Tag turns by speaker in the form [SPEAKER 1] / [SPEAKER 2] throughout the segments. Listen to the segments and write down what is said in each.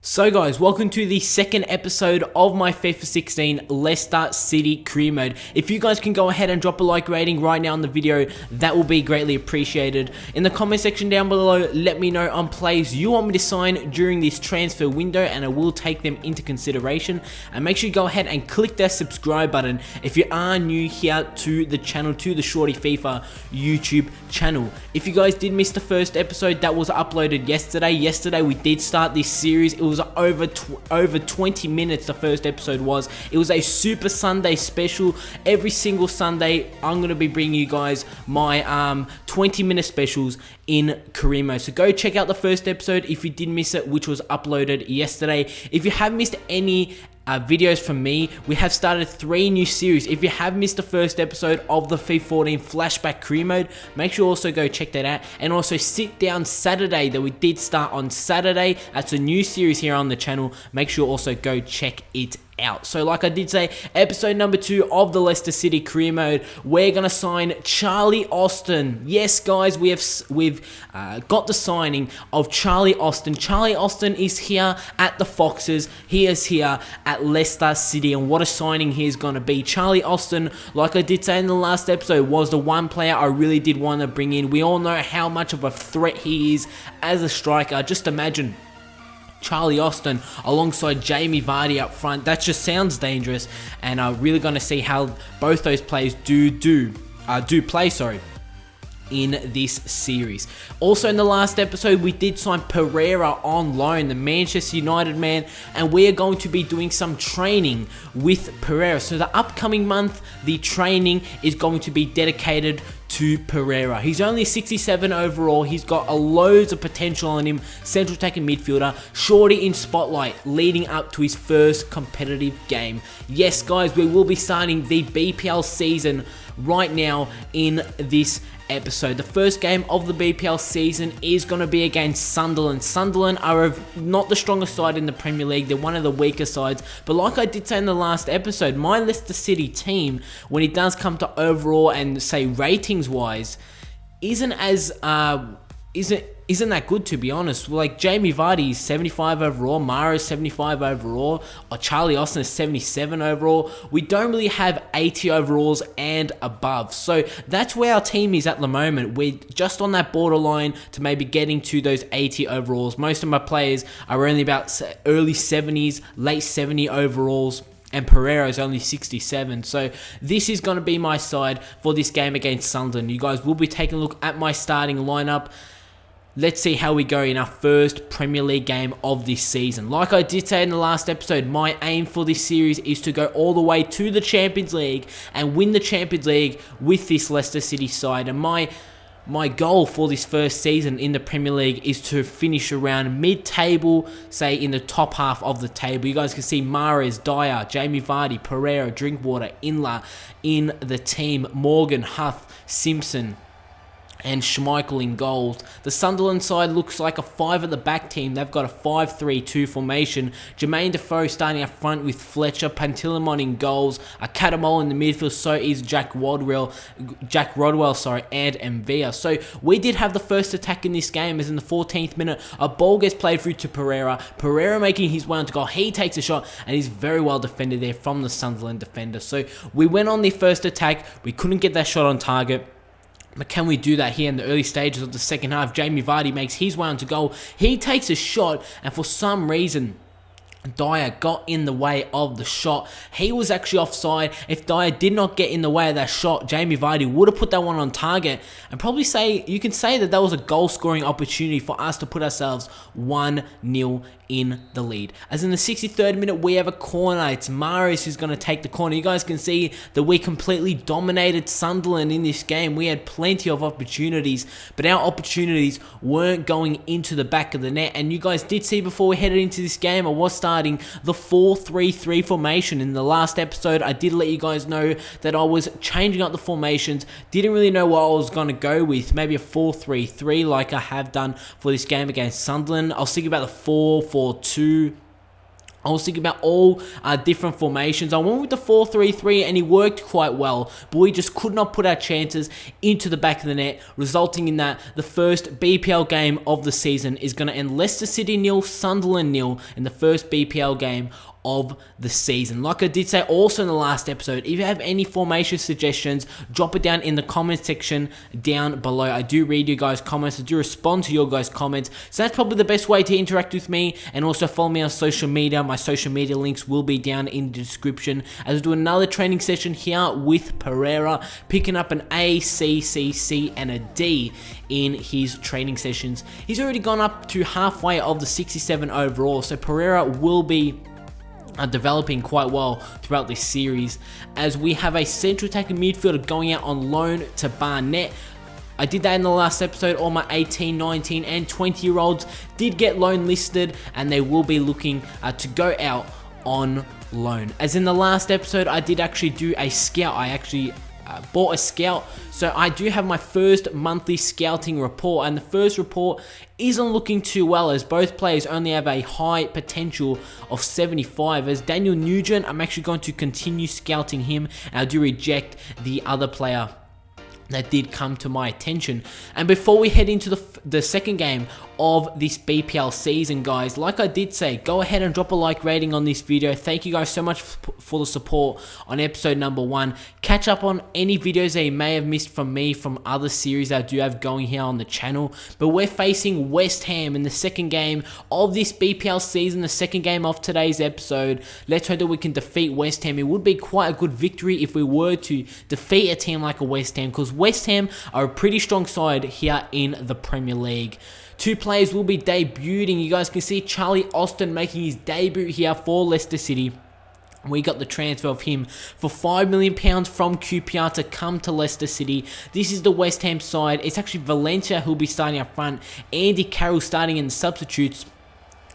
[SPEAKER 1] So guys, welcome to the second episode of my FIFA 16 Leicester City career mode. If you guys can go ahead and drop a like rating right now on the video, that will be greatly appreciated. In the comment section down below, let me know on players you want me to sign during this transfer window and I will take them into consideration. And make sure you go ahead and click that subscribe button if you are new here to the channel, to the Shorty FIFA YouTube channel. If you guys did miss the first episode that was uploaded yesterday we did start this series. It was over 20 minutes. The first episode was. It was a Super Sunday special. Every single Sunday I'm going to be bringing you guys my 20-minute specials in career mode. So go check out the first episode if you did miss it, which was uploaded yesterday. If you have missed any videos from me, we have started 3 new series. If you have missed the first episode of the FIFA 14 Flashback career mode, make sure you also go check that out. And also Sit Down Saturday that we did start on Saturday. That's a new series here on the channel. Make sure you also go check it out. So like I did say, episode number 2 of the Leicester City career mode, we're gonna sign Charlie Austin. Yes guys, we've got the signing of Charlie Austin. Charlie Austin is here at the Foxes. He is here at Leicester City, and what a signing he is gonna be. Charlie Austin, like I did say in the last episode, was the one player I really did want to bring in. We all know how much of a threat he is as a striker. Just imagine Charlie Austin alongside Jamie Vardy up front. That just sounds dangerous, and really going to see how both those players do play in this series. Also in the last episode we did sign Pereira on loan, the Manchester United man, and we are going to be doing some training with Pereira. So the upcoming month the training is going to be dedicated to Pereira. He's only 67 overall. He's got loads of potential on him. Central attacking midfielder, Shorty in spotlight, leading up to his first competitive game. Yes guys, we will be starting the BPL season right now in this episode. The first game of the BPL season is going to be against Sunderland. Sunderland are not the strongest side in the Premier League. They're one of the weaker sides. But like I did say in the last episode, my Leicester City team, when it does come to overall and say ratings wise, isn't that good, to be honest. Like Jamie Vardy is 75 overall, Mara is 75 overall, or Charlie Austin is 77 overall. We don't really have 80 overalls and above. So that's where our team is at the moment. We're just on that borderline to maybe getting to those 80 overalls. Most of my players are only about early 70s, late 70 overalls, and Pereira is only 67. So this is going to be my side for this game against Sunderland. You guys will be taking a look at my starting lineup. Let's see how we go in our first Premier League game of this season. Like I did say in the last episode, my aim for this series is to go all the way to the Champions League and win the Champions League with this Leicester City side. And my goal for this first season in the Premier League is to finish around mid-table, say in the top half of the table. You guys can see Mahrez, Dyer, Jamie Vardy, Pereira, Drinkwater, Inler in the team, Morgan, Huth, Simpson, and Schmeichel in goals. The Sunderland side looks like a 5 at the back team. They've got a 5-3-2 formation. Jermaine Defoe starting up front with Fletcher, Pantilimon in goals, a Catamol in the midfield, so is Jack Rodwell, and Mvia. So we did have the first attack in this game, as in the 14th minute, a ball gets played through to Pereira. Pereira making his way on to goal. He takes a shot, and he's very well defended there from the Sunderland defender. So we went on the first attack. We couldn't get that shot on target. But can we do that here in the early stages of the second half? Jamie Vardy makes his way onto goal. He takes a shot, and for some reason, Dyer got in the way of the shot. He was actually offside. If Dyer did not get in the way of that shot, Jamie Vardy would have put that one on target, and probably you can say that was a goal scoring opportunity for us to put ourselves 1-0 in the lead. As in the 63rd minute, we have a corner. It's Mahrez who's going to take the corner. You guys can see that we completely dominated Sunderland in this game. We had plenty of opportunities, but our opportunities weren't going into the back of the net. And you guys did see before we headed into this game, I was starting the 4-3-3 formation. In the last episode, I did let you guys know that I was changing up the formations. Didn't really know what I was going to go with. Maybe a 4-3-3 like I have done for this game against Sunderland. I was thinking about the 4-4-2. I was thinking about all different formations. I went with the 4-3-3 and it worked quite well, but we just could not put our chances into the back of the net, resulting in that the first BPL game of the season is going to end Leicester City 0, Sunderland 0 in the first BPL game of the season. Like I did say also in the last episode, if you have any formation suggestions, drop it down in the comment section down below. I do read you guys' comments. I do respond to your guys' comments. So that's probably the best way to interact with me, and also follow me on social media. My social media links will be down in the description, as I do another training session here with Pereira, picking up an A, C, C, C, and a D in his training sessions. He's already gone up to halfway of the 67 overall, so Pereira will be developing quite well throughout this series, as we have a central attacking midfielder going out on loan to Barnet. I did that in the last episode. All my 18, 19 and 20 year olds did get loan listed, and they will be looking to go out on loan. As in the last episode, I did actually do a scout. I actually bought a scout, so I do have my first monthly scouting report, and the first report isn't looking too well, as both players only have a high potential of 75. As Daniel Nugent, I'm actually going to continue scouting him, and I do reject the other player that did come to my attention. And before we head into the second game of this BPL season, guys, like I did say, go ahead and drop a like rating on this video. Thank you guys so much for the support on episode number 1. Catch up on any videos that you may have missed from me from other series that I do have going here on the channel. But we're facing West Ham in the second game of this BPL season, the second game of today's episode. Let's hope that we can defeat West Ham. It would be quite a good victory if we were to defeat a team like a West Ham, because West Ham are a pretty strong side here in the Premier League. Two players will be debuting. You guys can see Charlie Austin making his debut here for Leicester City. We got the transfer of him for £5 million from QPR to come to Leicester City. This is the West Ham side. It's actually Valencia who'll be starting up front, Andy Carroll starting in the substitutes,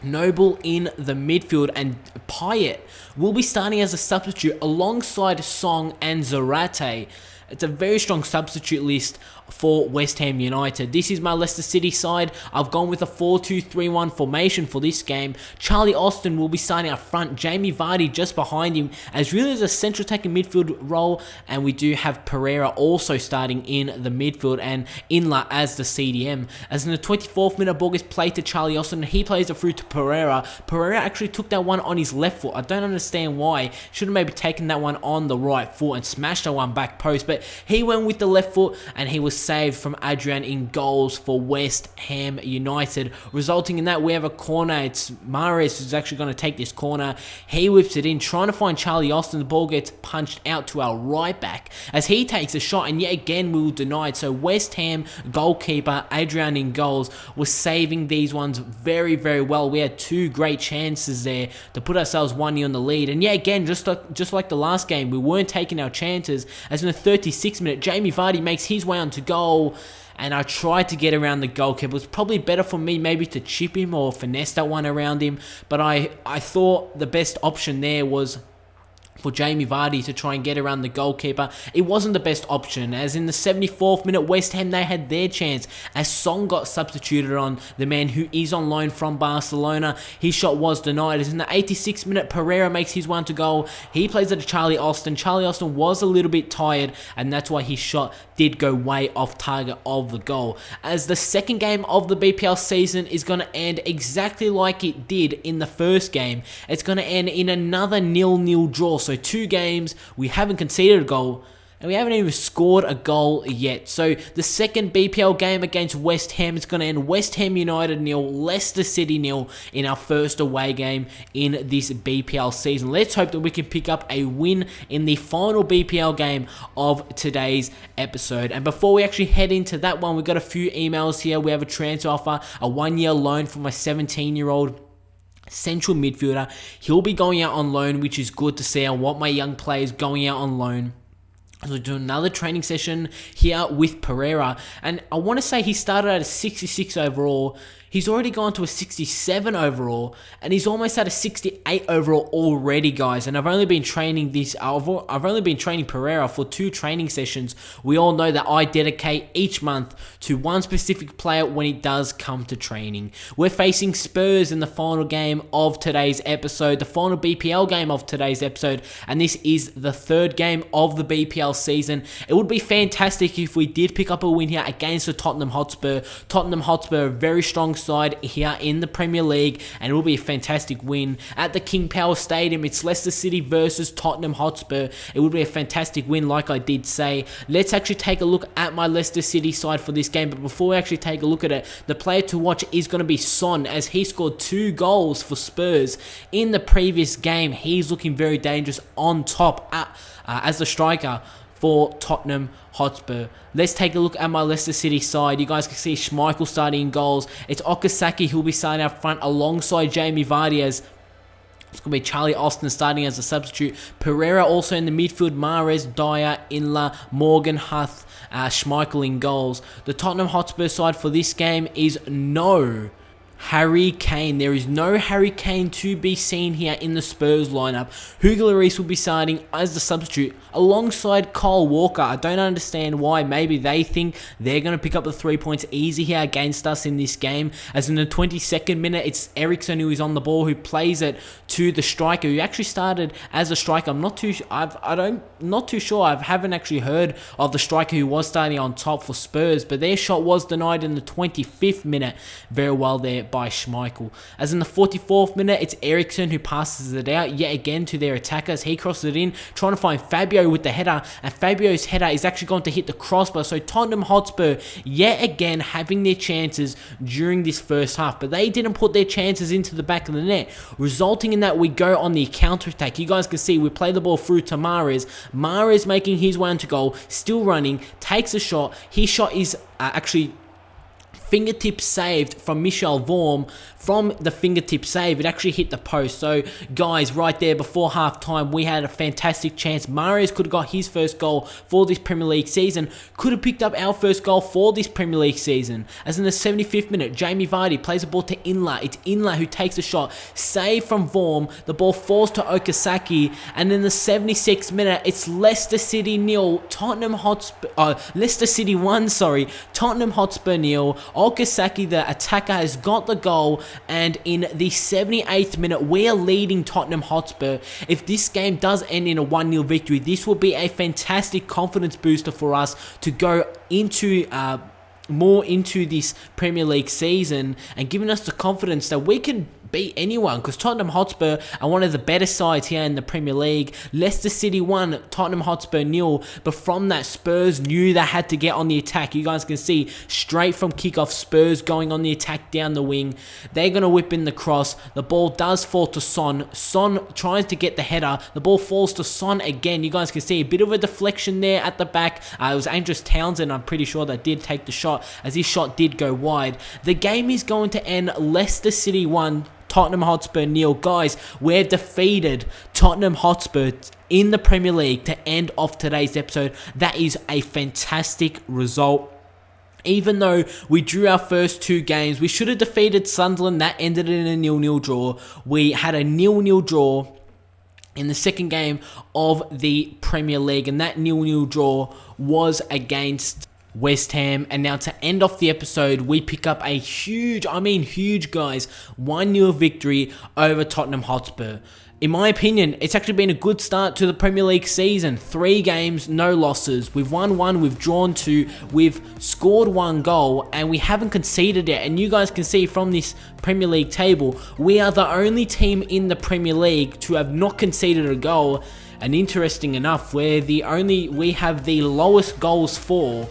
[SPEAKER 1] Noble in the midfield, and Payet will be starting as a substitute alongside Song and Zarate. It's a very strong substitute list for West Ham United. This is my Leicester City side. I've gone with a 4-2-3-1 formation for this game. Charlie Austin will be starting up front. Jamie Vardy just behind him, as really as a central attacking midfield role. And we do have Pereira also starting in the midfield, and Inla as the CDM. As in the 24th minute, ball gets played to Charlie Austin. He plays it through to Pereira. Pereira actually took that one on his left foot. I don't understand why. Should have maybe taken that one on the right foot and smashed that one back post. But he went with the left foot, and he was saved from Adrian in goals for West Ham United, resulting in that we have a corner. It's Mahrez who's actually going to take this corner. He whips it in, trying to find Charlie Austin. The ball gets punched out to our right back as he takes a shot, and yet again we were denied. So West Ham goalkeeper Adrian in goals was saving these ones very, very well. We had two great chances there to put ourselves 1-0 on the lead, and yet again, just like the last game, we weren't taking our chances. As in the 36th minute, Jamie Vardy makes his way onto goal, and I tried to get around the goalkeeper. It was probably better for me maybe to chip him or finesse that one around him, but I thought the best option there was for Jamie Vardy to try and get around the goalkeeper. It wasn't the best option, as in the 74th minute, West Ham, they had their chance as Song got substituted on, the man who is on loan from Barcelona. His shot was denied. As in the 86th minute, Pereira makes his one to goal. He plays it to Charlie Austin. Charlie Austin was a little bit tired, and that's why his shot did go way off target of the goal. As the second game of the BPL season is going to end exactly like it did in the first game. It's going to end in another 0-0 draw. So 2 games, we haven't conceded a goal, and we haven't even scored a goal yet. So the second BPL game against West Ham is going to end West Ham United 0, Leicester City 0 in our first away game in this BPL season. Let's hope that we can pick up a win in the final BPL game of today's episode. And before we actually head into that one, we've got a few emails here. We have a transfer offer, a 1-year loan for my 17-year-old central midfielder. He'll be going out on loan, which is good to see. I want my young players going out on loan. So we'll do another training session here with Pereira, and I want to say he started at a 66 overall. He's already gone to a 67 overall, and he's almost at a 68 overall already, guys. And I've only been training Pereira for 2 training sessions. We all know that I dedicate each month to one specific player when it does come to training. We're facing Spurs in the final game of today's episode, the final BPL game of today's episode, and this is the 3rd game of the BPL season. It would be fantastic if we did pick up a win here against the Tottenham Hotspur. Tottenham Hotspur, a very strong side here in the Premier League, and it will be a fantastic win at the King Power Stadium. It's Leicester City versus Tottenham Hotspur. It would be a fantastic win, like I did say. Let's actually take a look at my Leicester City side for this game, but before we actually take a look at it, the player to watch is going to be Son, as he scored 2 goals for Spurs in the previous game. He's looking very dangerous on top as the striker for Tottenham Hotspur. Let's take a look at my Leicester City side. You guys can see Schmeichel starting in goals. It's Okazaki who will be starting up front alongside Jamie Vardy, as it's going to be Charlie Austin starting as a substitute. Pereira also in the midfield. Mahrez, Dyer, Inler, Morgan, Huth, Schmeichel in goals. The Tottenham Hotspur side for this game is no Harry Kane. There is no Harry Kane to be seen here in the Spurs lineup. Hugo Lloris will be starting as the substitute alongside Kyle Walker. I don't understand why. Maybe they think they're going to pick up the 3 points easy here against us in this game, as in the 22nd minute, it's Ericsson who is on the ball, who plays it to the striker, who actually started as a striker. I'm not too sure. I haven't actually heard of the striker who was starting on top for Spurs, but their shot was denied in the 25th minute. Very well there by Schmeichel. As in the 44th minute, it's Ericsson who passes it out yet again to their attackers. He crosses it in, trying to find Fabio with the header, and Fabio's header is actually going to hit the crossbar. So Tottenham Hotspur yet again having their chances during this first half, but they didn't put their chances into the back of the net, resulting in that we go on the counter-attack. You guys can see we play the ball through to Mahrez. Mahrez making his way into goal, still running, takes a shot. His shot is actually fingertip saved from Michel Vorm. From the fingertip save, it actually hit the post. So guys, right there before half time, we had a fantastic chance. Mahrez could have got his first goal for this Premier League season, could have picked up our first goal for this Premier League season. As in the 75th minute, Jamie Vardy plays the ball to Inler. It's Inler who takes a shot, save from Vorm. The ball falls to Okazaki, and in the 76th minute, it's Leicester City 0, Leicester City 1, Tottenham Hotspur 0. Okazaki, the attacker, has got the goal, and in the 78th minute, we are leading Tottenham Hotspur. If this game does end in a 1-0 victory, this will be a fantastic confidence booster for us to go into more into this Premier League season, and giving us the confidence that we can beat anyone, because Tottenham Hotspur are one of the better sides here in the Premier League. Leicester City 1, Tottenham Hotspur 0, but from that, Spurs knew they had to get on the attack. You guys can see straight from kickoff, Spurs going on the attack down the wing. They're going to whip in the cross. The ball does fall to Son. Son tries to get the header. The ball falls to Son again. You guys can see a bit of a deflection there at the back. It was Andros Townsend, I'm pretty sure, that did take the shot, as his shot did go wide. The game is going to end Leicester City 1, Tottenham Hotspur 0. Guys, we're defeated Tottenham Hotspur in the Premier League to end off today's episode. That is a fantastic result. Even though we drew our first 2 games, we should have defeated Sunderland. That ended in a 0-0 draw. We had a 0-0 draw in the second game of the Premier League, and that 0-0 draw was against West Ham. And now to end off the episode, we pick up a huge, guys, 1-0 victory over Tottenham Hotspur. In my opinion, it's actually been a good start to the Premier League season. 3 games, no losses. We've won 1, we've drawn 2, we've scored 1 goal, and we haven't conceded yet. And you guys can see from this Premier League table, we are the only team in the Premier League to have not conceded a goal. And interesting enough, we have the lowest goals for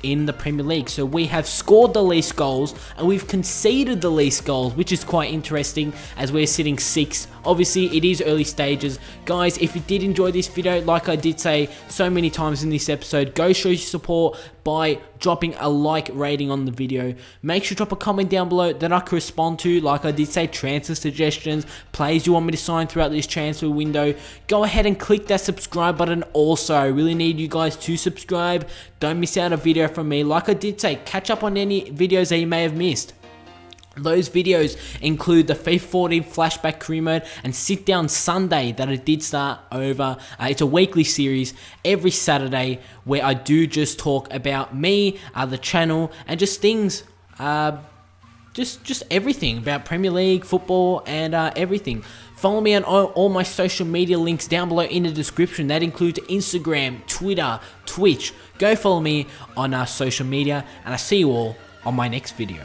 [SPEAKER 1] in the Premier League. So we have scored the least goals and we've conceded the least goals, which is quite interesting, as we're sitting 6th. Obviously, it is early stages. Guys, if you did enjoy this video, like I did say so many times in this episode, go show your support by dropping a like rating on the video. Make sure to drop a comment down below that I can respond to. Like I did say, transfer suggestions, players you want me to sign throughout this transfer window. Go ahead and click that subscribe button also. I really need you guys to subscribe. Don't miss out a video video from me. Like I did say, catch up on any videos that you may have missed. Those videos include the FIFA 14 Flashback career mode and Sit Down Sunday that I did start over. It's a weekly series every Saturday where I do just talk about me, the channel, and just things, just everything about Premier League, football, and everything. Follow me on all my social media links down below in the description. That includes Instagram, Twitter, Twitch. Go follow me on social media, and I'll see you all on my next video.